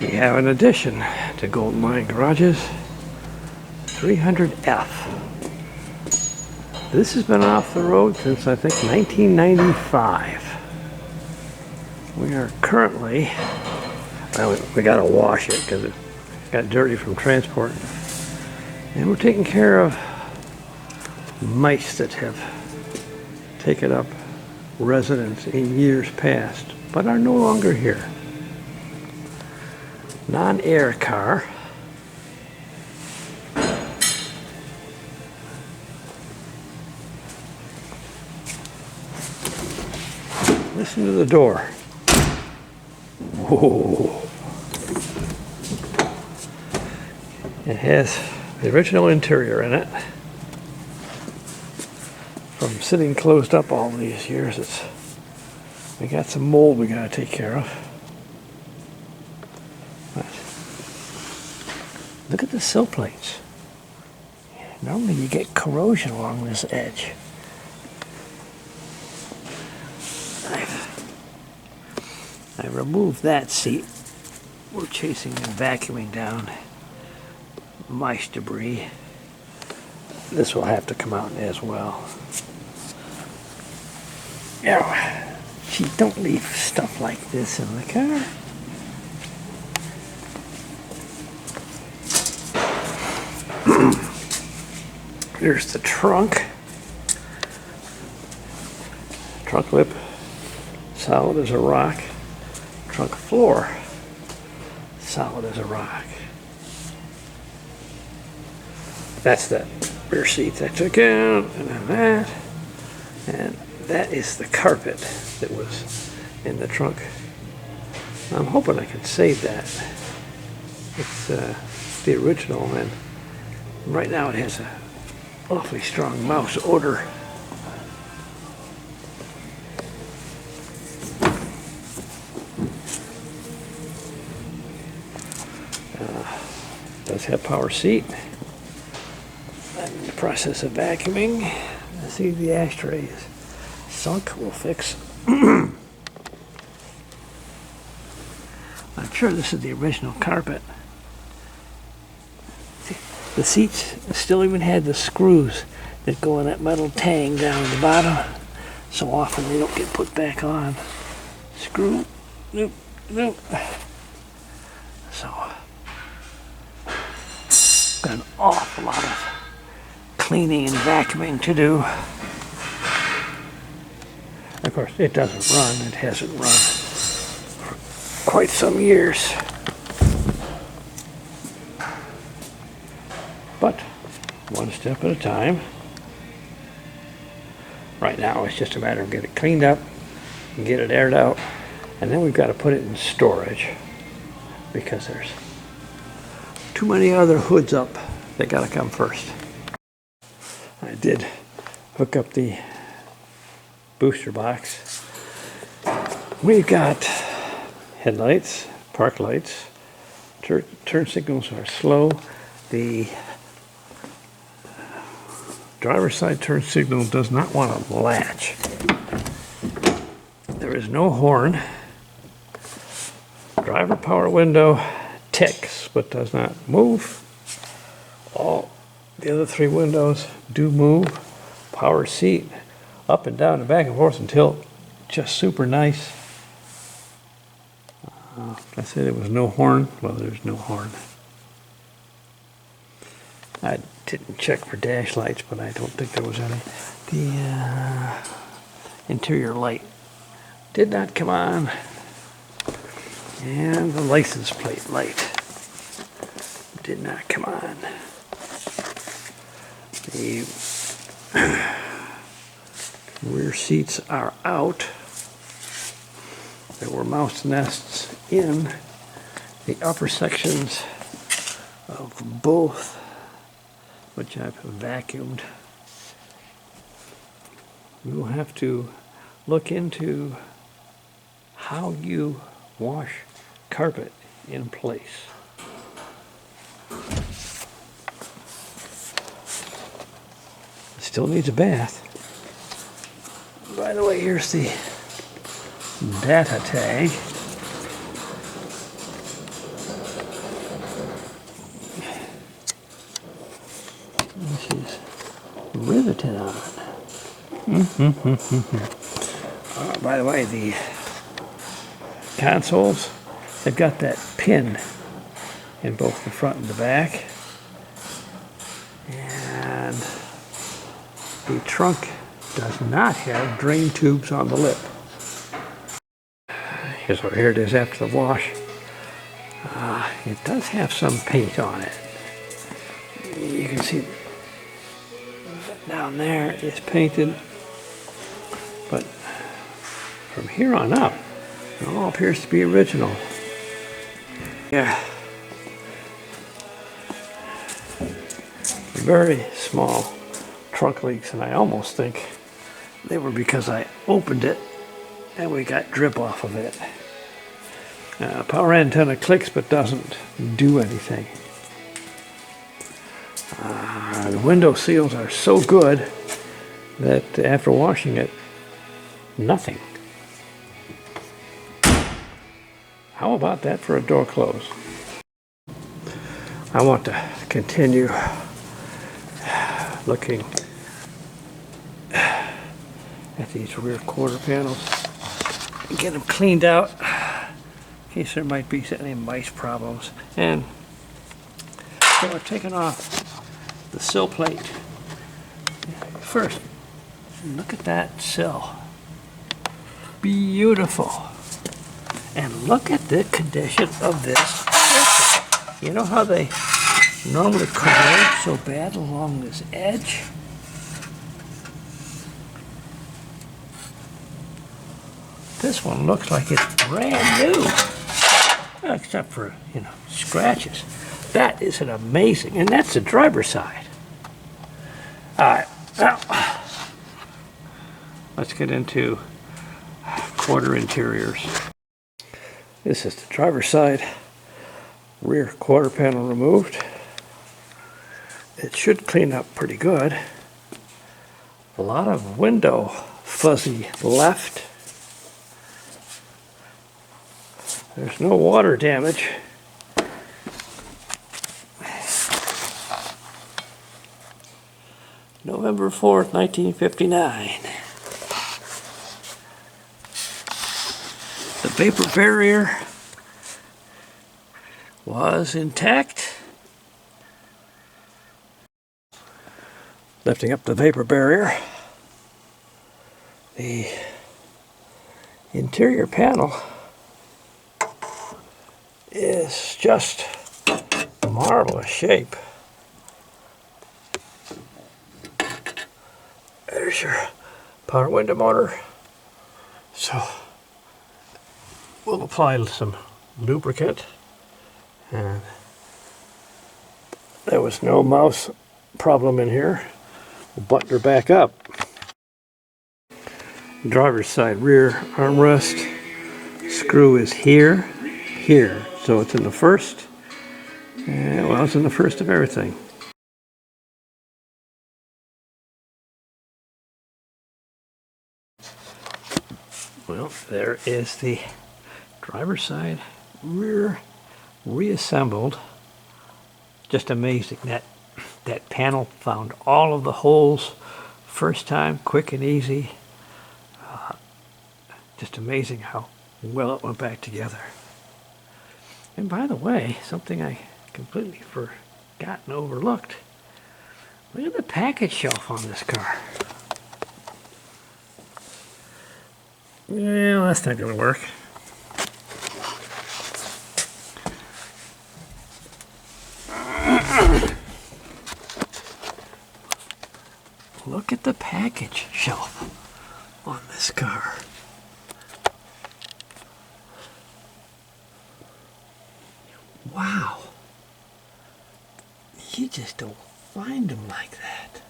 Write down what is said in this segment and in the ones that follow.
We have an addition to Golden Lion Garages, 300F. This has been off the road since I think 1995. We are currently, well, we gotta wash it because it got dirty from transport. And we're taking care of mice that have taken up residence in years past, but are no longer here. Non-air car. Listen to the door. Whoa. It has the original interior in it. From sitting closed up all these years, we got some mold we gotta take care of. But look at the sill plates. Normally you get corrosion along this edge. I removed that seat. We're chasing and vacuuming down mice debris. This will have to come out as well. Yeah, gee, don't leave stuff like this in the car. Here's the trunk. Trunk lip, solid as a rock. Trunk floor, solid as a rock. That's the rear seats I took out, and then that. And that is the carpet that was in the trunk. I'm hoping I can save that. It's the original, and right now it has a awfully strong mouse odor. Does have power seat. I'm in the process of vacuuming. I see the ashtray is sunk. We'll fix. I'm sure this is the original carpet. The seats still even had the screws that go in that metal tang down at the bottom. So often they don't get put back on. Screw, nope, nope. So, got an awful lot of cleaning and vacuuming to do. Of course, it doesn't run. It hasn't run for quite some years. But one step at a time. Right now, it's just a matter of getting it cleaned up and get it aired out. And then we've got to put it in storage because there's too many other hoods up that got to come first. I did hook up the booster box. We've got headlights, park lights, turn signals are slow. The driver's side turn signal does not want to latch. There is no horn. Driver power window ticks but does not move. All the other three windows do move. Power seat up and down and back and forth until just super nice. I said there was no horn. Well, there's no horn. I didn't check for dash lights, but I don't think there was any. The interior light did not come on. And the license plate light did not come on. The rear seats are out. There were mouse nests in the upper sections of both, which I've vacuumed. We will have to look into how you wash carpet in place. It still needs a bath. By the way, here's the data tag. riveted on it. By the way, the consoles, they've got that pin in both the front and the back. And the trunk does not have drain tubes on the lip. So here it is after the wash. It does have some paint on it. You can see down there is painted, but from here on up, it all appears to be original. Yeah. Very small trunk leaks, and I almost think they were because I opened it and we got drip off of it. Power antenna clicks but doesn't do anything. The window seals are so good that after washing it, nothing. How about that for a door close? I want to continue looking at these rear quarter panels and get them cleaned out in case there might be any mice problems. And so I've taken off the sill plate. First, look at that sill. Beautiful. And look at the condition of this surface. You know how they normally corrode so bad along this edge? This one looks like it's brand new, except for, you know, scratches. That is an amazing, and that's the driver's side. All right, now let's get into quarter interiors. This is the driver's side, rear quarter panel removed. It should clean up pretty good. A lot of window fuzzy left. There's no water damage. November 4th, 1959. The vapor barrier was intact. Lifting up the vapor barrier, the interior panel is just marvelous shape. There's your power window motor. So we'll apply some lubricant, and there was no mouse problem in here. We'll button her back up. Driver's side rear armrest screw is here. So it's in the first. Well, it's in the first of everything. Well, there is the driver's side rear reassembled. Just amazing. That panel found all of the holes first time, quick and easy. Just amazing how well it went back together. And by the way, something I completely forgot and overlooked. Look at the package shelf on this car. Well, that's not going to work. Look at the package shelf on this car. Wow. You just don't find them like that.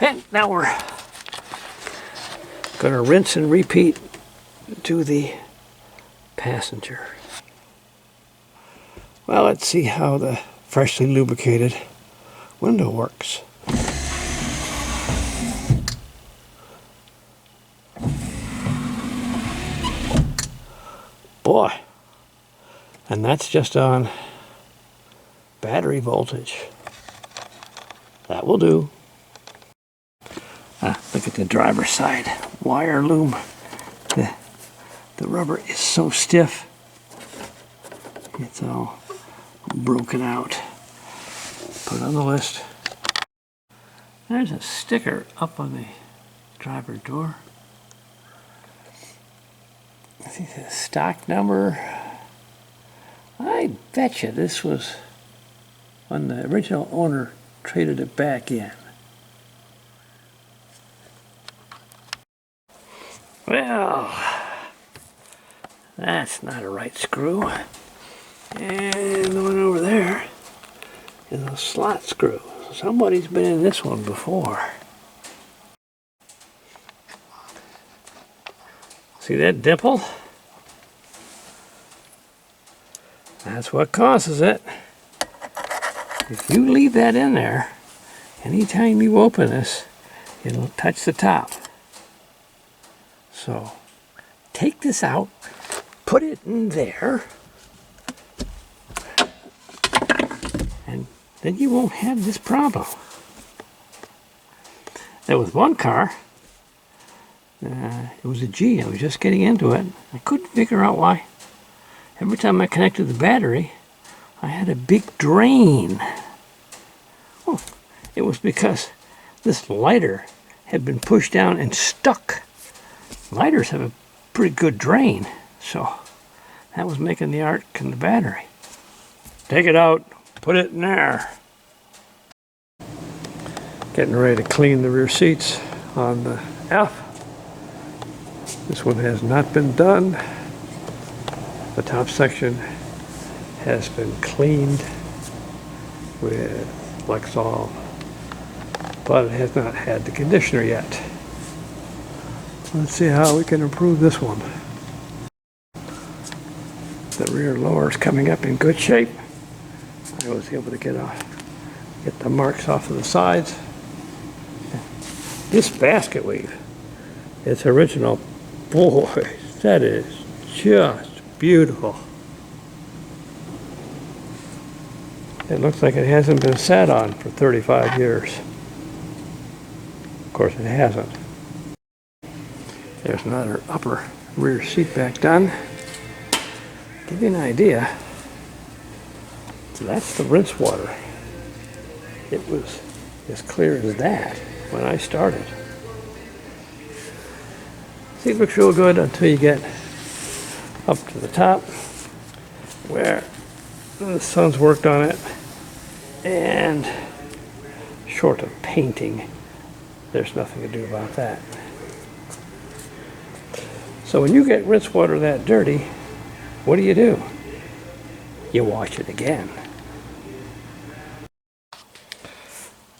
And now we're going to rinse and repeat to the passenger. Well, let's see how the freshly lubricated window works. Boy, and that's just on battery voltage. That will do. Look at the driver's side. Wire loom. The rubber is so stiff. It's all broken out. Put it on the list. There's a sticker up on the driver door. I think the stock number. I bet you this was when the original owner traded it back in. Well, that's not a right screw. And the one over there is a slot screw. Somebody's been in this one before. See that dimple? That's what causes it. If you leave that in there, anytime you open this, it'll touch the top. So take this out, put it in there, and then you won't have this problem. There was one car, it was a G, I was just getting into it. I couldn't figure out why. Every time I connected the battery, I had a big drain. Oh, it was because this lighter had been pushed down and stuck. Lighters have a pretty good drain, so that was making the arc in the battery. Take it out, put it in there. Getting ready to clean the rear seats on the F. This one has not been done. The top section has been cleaned with Lexol, but it has not had the conditioner yet. Let's see how we can improve this one. The rear lower is coming up in good shape. I was able to get the marks off of the sides. This basket weave, it's original. Boy, that is just beautiful. It looks like it hasn't been sat on for 35 years. Of course it hasn't. There's another upper rear seat back done. Give you an idea, that's the rinse water. It was as clear as that when I started. See, it looks real good until you get up to the top where the sun's worked on it, and short of painting, there's nothing to do about that. So when you get rinse water that dirty, what do? You wash it again.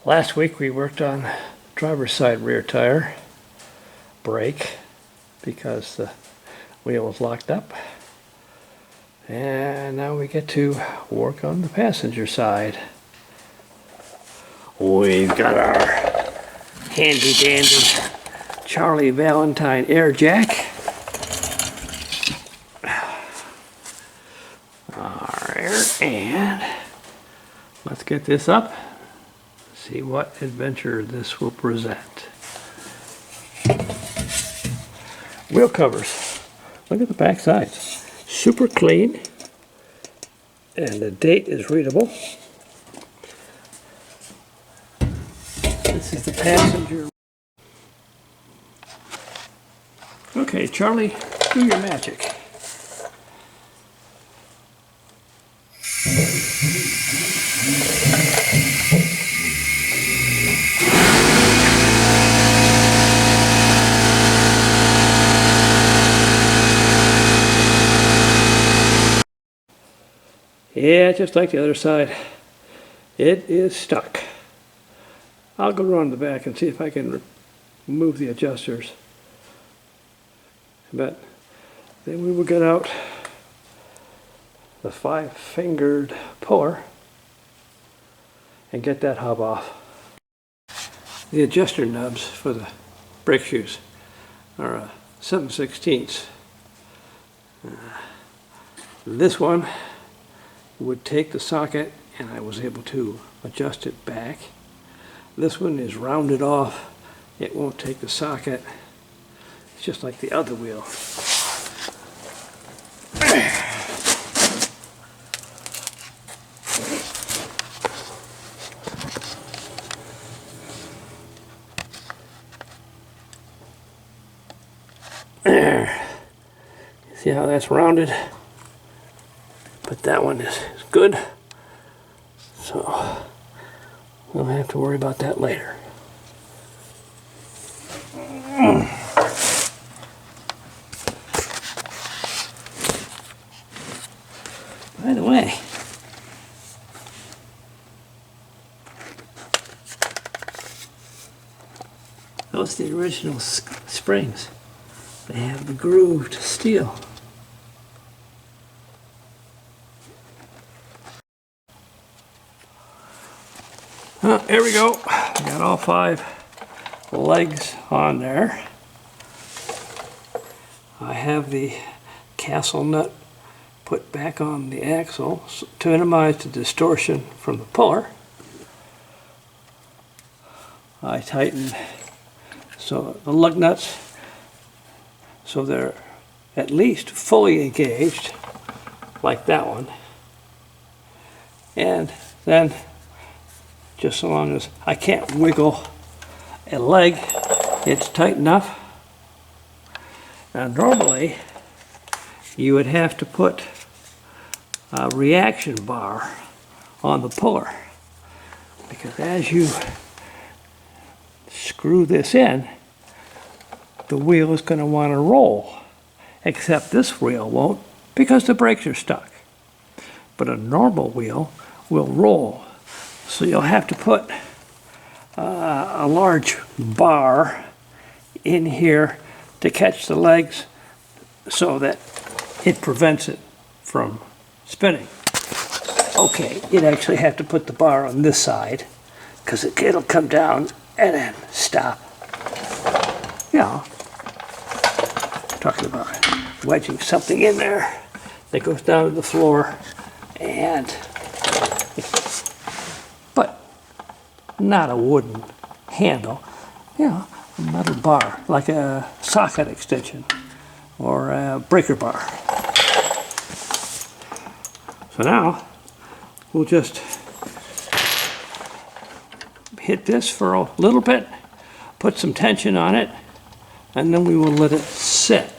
Last week we worked on driver's side rear tire brake because the wheel was locked up. And now we get to work on the passenger side. We've got our handy dandy Charlie Valentine air jack. And let's get this up, see what adventure this will present. Wheel covers. Look at the back sides. Super clean. And the date is readable. This is the passenger. Okay, Charlie, do your magic. Yeah, just like the other side, it is stuck. I'll go around the back and see if I can remove the adjusters. But then we will get out the 5-fingered puller and get that hub off. The adjuster nubs for the brake shoes are 7/16. This one would take the socket and I was able to adjust it back. This one is rounded off. It won't take the socket. It's just like the other wheel. There. See how that's rounded? But that one is good. So we'll have to worry about that later. By the way, those are the original springs. They have the grooved steel. Here we go. Got all 5 legs on there. I have the castle nut put back on the axle to minimize the distortion from the puller. I tighten so the lug nuts so they're at least fully engaged, like that one. And then, just so long as I can't wiggle a leg, it's tight enough. Now normally you would have to put a reaction bar on the puller, because as you screw this in, the wheel is going to want to roll, except this wheel won't because the brakes are stuck. But a normal wheel will roll. So you'll have to put a large bar in here to catch the legs so that it prevents it from spinning. Okay, you'd actually have to put the bar on this side because it'll come down and then stop. Yeah, talking about wedging something in there that goes down to the floor, and but not a wooden handle, you know, a metal bar like a socket extension or a breaker bar. So now we'll just hit this for a little bit, put some tension on it, and then we will let it sit.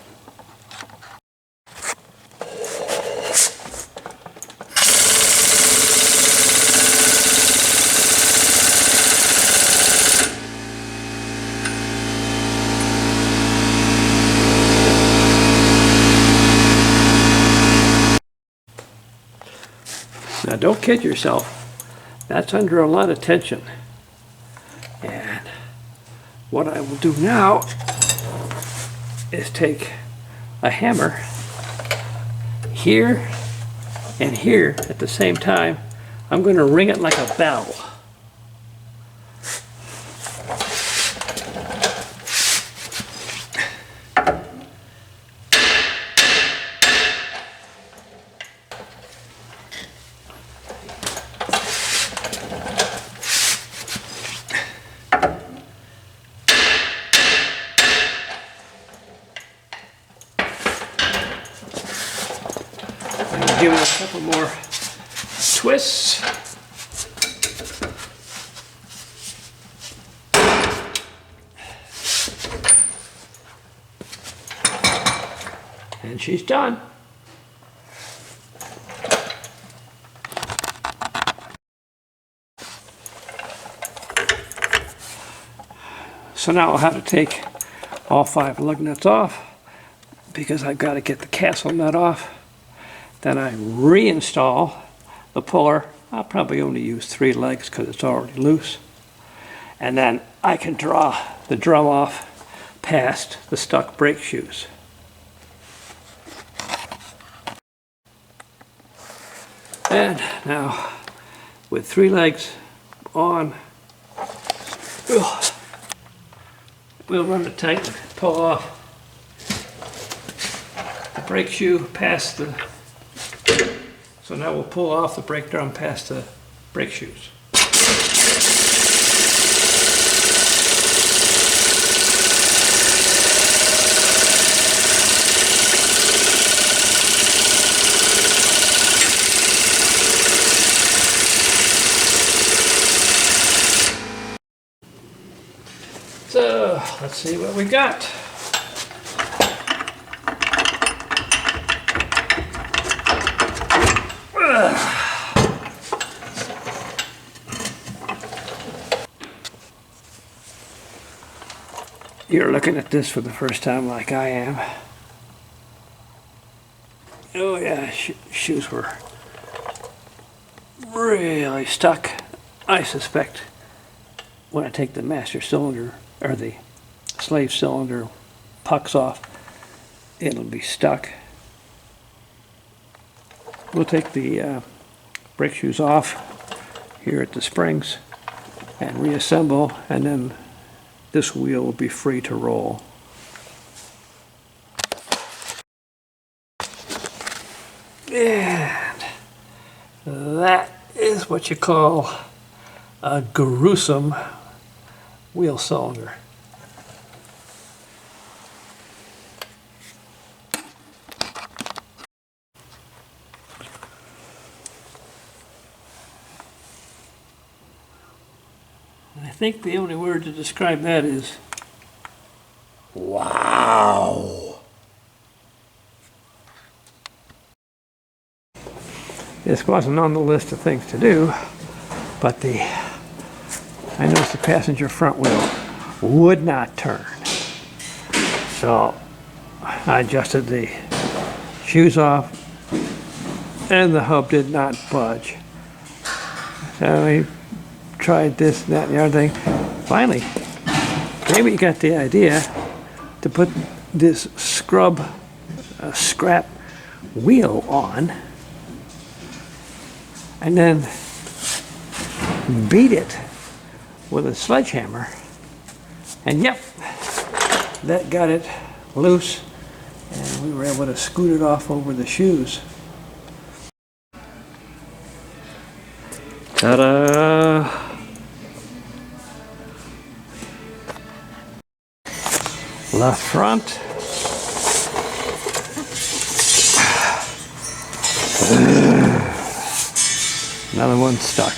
Now don't kid yourself, that's under a lot of tension. And what I will do now is take a hammer here and here at the same time. I'm going to ring it like a bell. Give it a couple more twists. And she's done. So now I'll have to take all 5 lug nuts off because I've got to get the castle nut off. Then I reinstall the puller. I'll probably only use 3 legs because it's already loose. And then I can draw the drum off past the stuck brake shoes. And now, with 3 legs on, we'll run the tight and pull off the brake shoe past the. So now we'll pull off the brake drum past the brake shoes. So let's see what we got. You're looking at this for the first time like I am. Oh yeah, shoes were really stuck. I suspect when I take the master cylinder or the slave cylinder pucks off, it'll be stuck. We'll take the brake shoes off here at the springs and reassemble, and then this wheel will be free to roll. And that is what you call a gruesome wheel cylinder. I think the only word to describe that is wow. This wasn't on the list of things to do, but I noticed the passenger front wheel would not turn. So I adjusted the shoes off and the hub did not budge. So we tried this, that, and the other thing. Finally, maybe got the idea to put this scrap wheel on and then beat it with a sledgehammer, and yep, that got it loose and we were able to scoot it off over the shoes. Ta-da! Left front. Another one stuck.